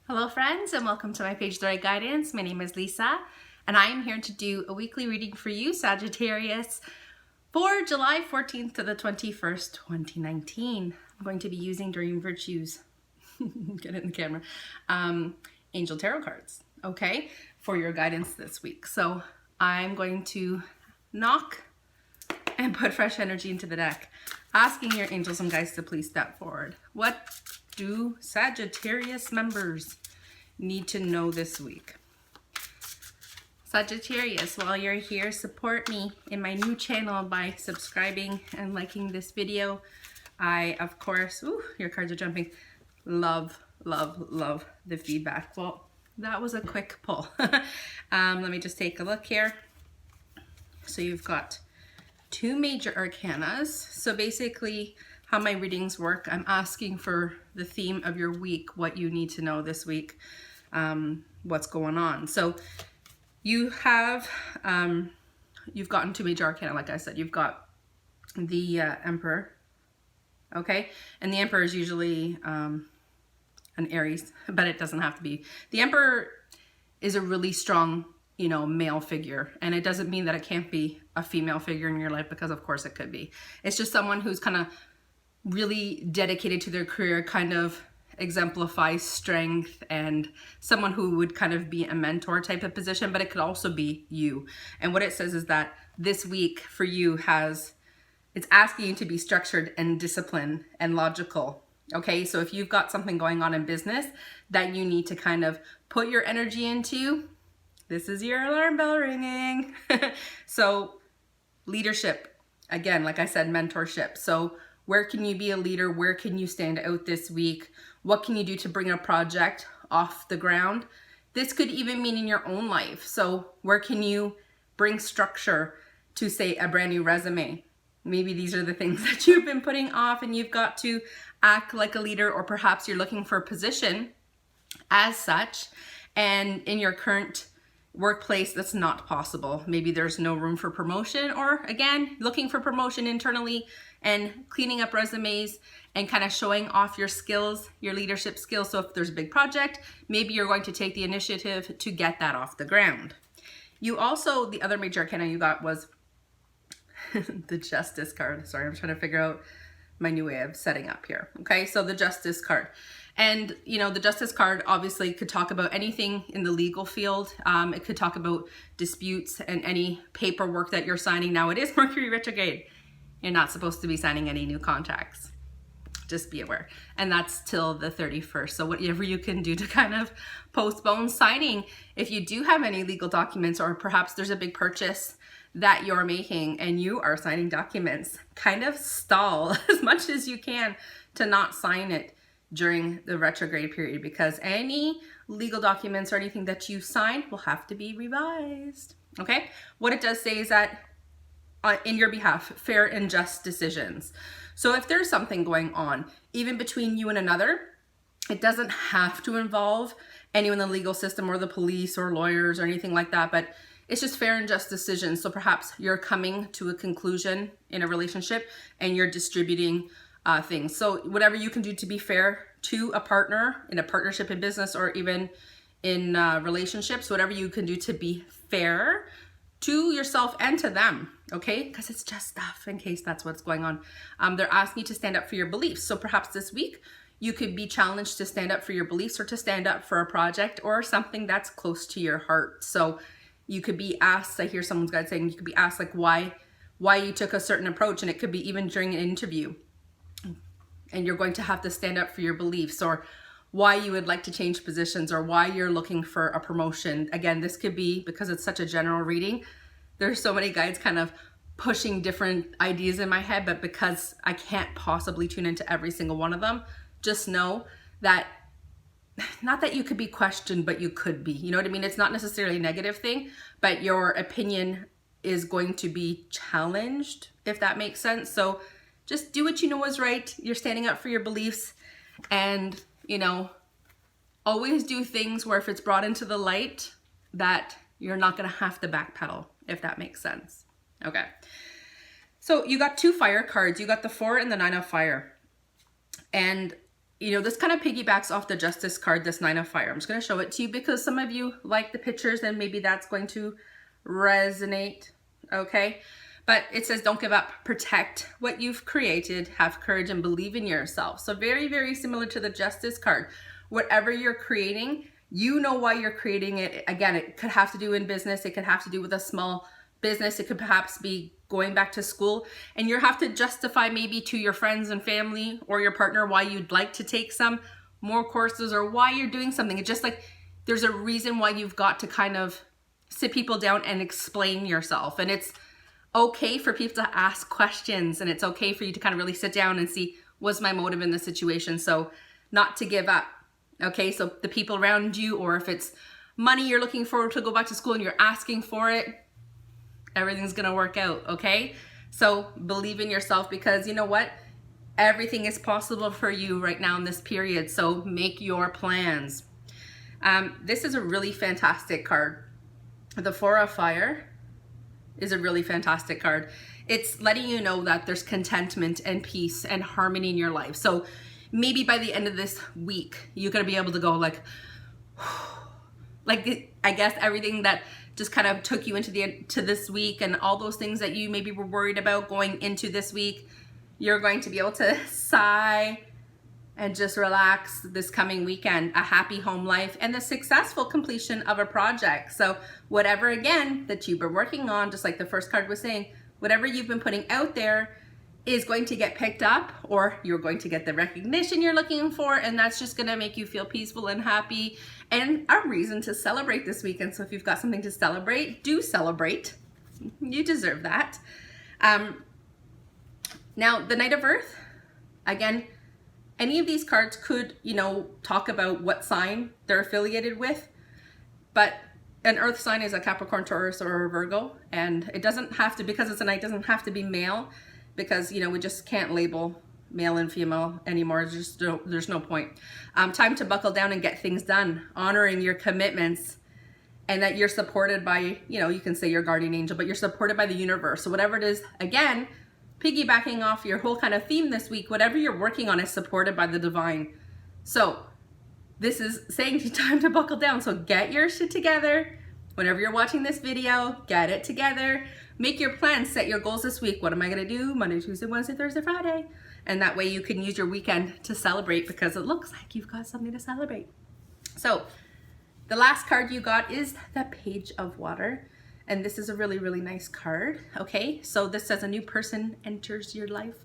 Hello friends, and welcome to my Page 3 guidance. My name is Lisa and I am here to do a weekly reading for you, Sagittarius, for July 14th to the 21st, 2019. I'm going to be using Dream Virtues, get it in the camera, Angel Tarot cards, okay, for your guidance this week. So I'm going to knock and put fresh energy into the deck, asking your angels and guides to please step forward. What do Sagittarius members need to know this week? Sagittarius, while you're here, support me in my new channel by subscribing and liking this video. I, of course, your cards are jumping, love the feedback. Well, that was a quick pull. Let me just take a look here. So you've got two major arcanas. So basically how my readings work, I'm asking for the theme of your week, what you need to know this week, what's going on. So you have, you've gotten two major arcana, like I said. You've got the Emperor, okay? And the Emperor is usually an Aries, but it doesn't have to be. The Emperor is a really strong, you know, male figure, and it doesn't mean that it can't be a female figure in your life, because of course it could be. It's just someone who's kind of really dedicated to their career, kind of exemplifies strength, and someone who would kind of be a mentor type of position, but it could also be you. And what it says is that this week for you it's asking you to be structured and disciplined and logical. Okay, so if you've got something going on in business that you need to kind of put your energy into, this is your alarm bell ringing. So leadership, again, like I said, mentorship. So where can you be a leader? Where can you stand out this week? What can you do to bring a project off the ground? This could even mean in your own life. So where can you bring structure to, say, a brand new resume? Maybe these are the things that you've been putting off and you've got to act like a leader, or perhaps you're looking for a position as such, and in your current workplace that's not possible. Maybe there's no room for promotion, or again, looking for promotion internally and cleaning up resumes and kind of showing off your skills, your leadership skills. So if there's a big project, maybe you're going to take the initiative to get that off the ground. You also, the other major arcana you got was the Justice card. Sorry, I'm trying to figure out my new way of setting up here. Okay, so the Justice card. And, you know, the Justice card obviously could talk about anything in the legal field. It could talk about disputes and any paperwork that you're signing. Now, it is Mercury retrograde. You're not supposed to be signing any new contracts. Just be aware. And that's till the 31st. So whatever you can do to kind of postpone signing, if you do have any legal documents, or perhaps there's a big purchase that you're making and you are signing documents, kind of stall as much as you can to not sign it during the retrograde period, because any legal documents or anything that you sign will have to be revised. Okay, what it does say is that in your behalf, fair and just decisions. So if there's something going on, even between you and another, it doesn't have to involve anyone in the legal system or the police or lawyers or anything like that, but it's just fair and just decisions. So perhaps you're coming to a conclusion in a relationship and you're distributing things. So whatever you can do to be fair to a partner in a partnership in business, or even in relationships, whatever you can do to be fair to yourself and to them, okay? Because it's just stuff, in case that's what's going on. They're asking you to stand up for your beliefs. So perhaps this week you could be challenged to stand up for your beliefs, or to stand up for a project or something that's close to your heart. So you could be asked, I hear someone's guide saying, you could be asked like why you took a certain approach, and it could be even during an interview. And you're going to have to stand up for your beliefs, or why you would like to change positions, or why you're looking for a promotion. Again, this could be, because it's such a general reading, there's so many guides kind of pushing different ideas in my head, but because I can't possibly tune into every single one of them, just know that, not that you could be questioned, but you could be, you know what I mean? It's not necessarily a negative thing, but your opinion is going to be challenged, if that makes sense. So just do what you know is right. You're standing up for your beliefs, and, you know, always do things where if it's brought into the light, that you're not going to have to backpedal, if that makes sense. Okay. So you got two fire cards. You got the 4 and the 9 of fire. And you know, this kind of piggybacks off the Justice card, this Nine of Fire. I'm just going to show it to you because some of you like the pictures and maybe that's going to resonate, okay? But it says, don't give up, protect what you've created, have courage and believe in yourself. So very, very similar to the Justice card. Whatever you're creating, you know why you're creating it. Again, it could have to do in business. It could have to do with a small business. It could perhaps be going back to school, and you have to justify maybe to your friends and family or your partner why you'd like to take some more courses or why you're doing something. It's just like there's a reason why you've got to kind of sit people down and explain yourself. And it's okay for people to ask questions, and it's okay for you to kind of really sit down and see, what's my motive in this situation? So not to give up. Okay, so the people around you, or if it's money you're looking for to go back to school and you're asking for it, everything's gonna work out, okay? So believe in yourself, because you know what? Everything is possible for you right now in this period, so make your plans. This is a really fantastic card. The Four of Fire is a really fantastic card. It's letting you know that there's contentment and peace and harmony in your life. So maybe by the end of this week, you're gonna be able to go like I guess everything that just kind of took you into this week and all those things that you maybe were worried about going into this week, you're going to be able to sigh and just relax this coming weekend. A happy home life and the successful completion of a project. So whatever, again, that you've been working on, just like the first card was saying, whatever you've been putting out there is going to get picked up, or you're going to get the recognition you're looking for, and that's just gonna make you feel peaceful and happy and a reason to celebrate this weekend. So if you've got something to celebrate, do celebrate. You deserve that. Now, the Knight of Earth, again, any of these cards could, you know, talk about what sign they're affiliated with, but an earth sign is a Capricorn, Taurus, or a Virgo, and it doesn't have to, because it's a knight, doesn't have to be male, because, you know, we just can't label male and female anymore. There's no point. Time to buckle down and get things done, honoring your commitments, and that you're supported by, you know, you can say your guardian angel, but you're supported by the universe. So whatever it is, again, piggybacking off your whole kind of theme this week, whatever you're working on is supported by the divine. So this is saying time to buckle down. So get your shit together. Whenever you're watching this video, get it together. Make your plans, set your goals this week. What am I gonna do Monday, Tuesday, Wednesday, Thursday, Friday? And that way you can use your weekend to celebrate, because it looks like you've got something to celebrate. So the last card you got is the Page of Water. And this is a really, really nice card, okay? So this says a new person enters your life.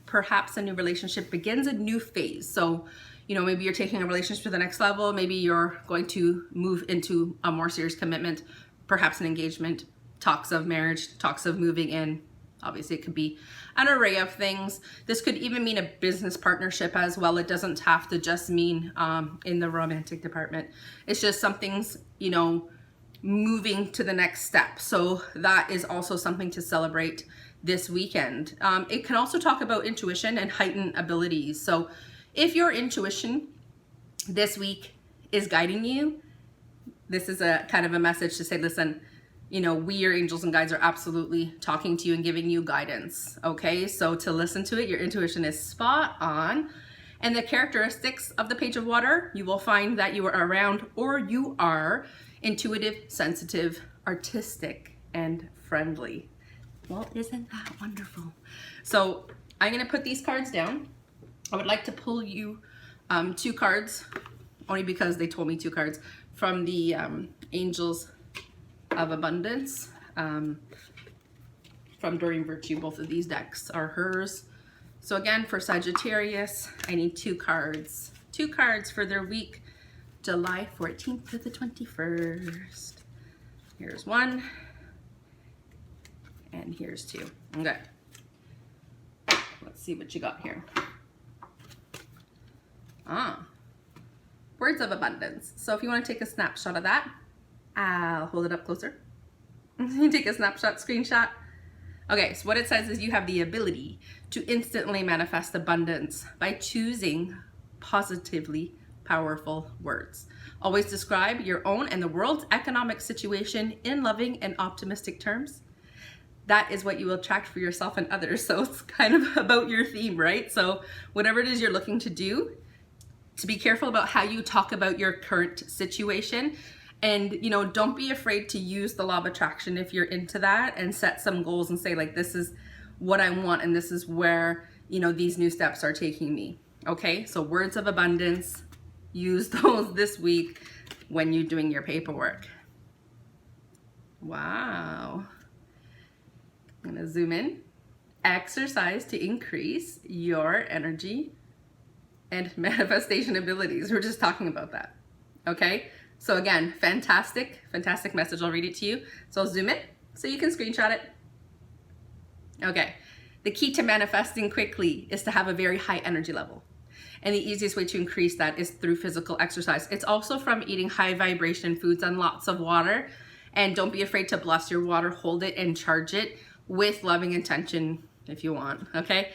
Perhaps a new relationship begins a new phase. So, you know, maybe you're taking a relationship to the next level. Maybe you're going to move into a more serious commitment, perhaps an engagement, talks of marriage, talks of moving in. Obviously, it could be an array of things. This could even mean a business partnership as well. It doesn't have to just mean in the romantic department. It's just something's, you know, moving to the next step. So that is also something to celebrate this weekend. It can also talk about intuition and heightened abilities. So if your intuition this week is guiding you, this is a kind of a message to say, listen, you know, we, your angels and guides, are absolutely talking to you and giving you guidance, okay? So to listen to it, your intuition is spot on. And the characteristics of the Page of Water, you will find that you are around, or you are intuitive, sensitive, artistic, and friendly. Well, isn't that wonderful? So I'm gonna put these cards down. I would like to pull you 2 cards, only because they told me 2 cards, from the Angels of Abundance from Doreen Virtue. Both of these decks are hers. So again, for Sagittarius, I need 2 cards. 2 cards for their week, July 14th to the 21st. Here's 1, and here's 2. Okay. Let's see what you got here. Words of abundance. So if you want to take a snapshot of that, I'll hold it up closer. You take a snapshot, screenshot. Okay, so what it says is you have the ability to instantly manifest abundance by choosing positively powerful words. Always describe your own and the world's economic situation in loving and optimistic terms. That is what you will attract for yourself and others. So it's kind of about your theme, right? So whatever it is you're looking to do, to be careful about how you talk about your current situation. And, you know, don't be afraid to use the law of attraction if you're into that, and set some goals and say, like, this is what I want and this is where, you know, these new steps are taking me. Okay, so words of abundance, use those this week when you're doing your paperwork. Wow. I'm gonna zoom in. Exercise to increase your energy and manifestation abilities. We're just talking about that. Okay, so again, fantastic message. I'll read it to you. So I'll zoom in so you can screenshot it. Okay, the key to manifesting quickly is to have a very high energy level. And the easiest way to increase that is through physical exercise. It's also from eating high vibration foods and lots of water. And don't be afraid to bless your water, hold it and charge it with loving intention if you want, okay?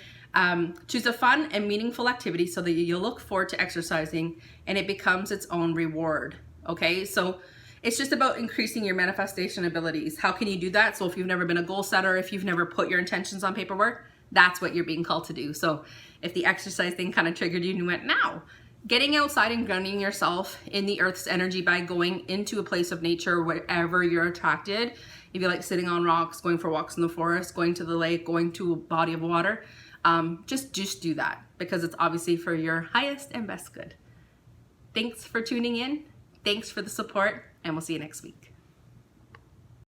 Choose a fun and meaningful activity so that you look forward to exercising and it becomes its own reward, okay? So it's just about increasing your manifestation abilities. How can you do that? So if you've never been a goal setter, if you've never put your intentions on paperwork, that's what you're being called to do. So if the exercise thing kind of triggered you and you went, now, getting outside and grounding yourself in the earth's energy by going into a place of nature wherever you're attracted. If you like sitting on rocks, going for walks in the forest, going to the lake, going to a body of water, just do that, because it's obviously for your highest and best good. Thanks for tuning in. Thanks for the support, and we'll see you next week.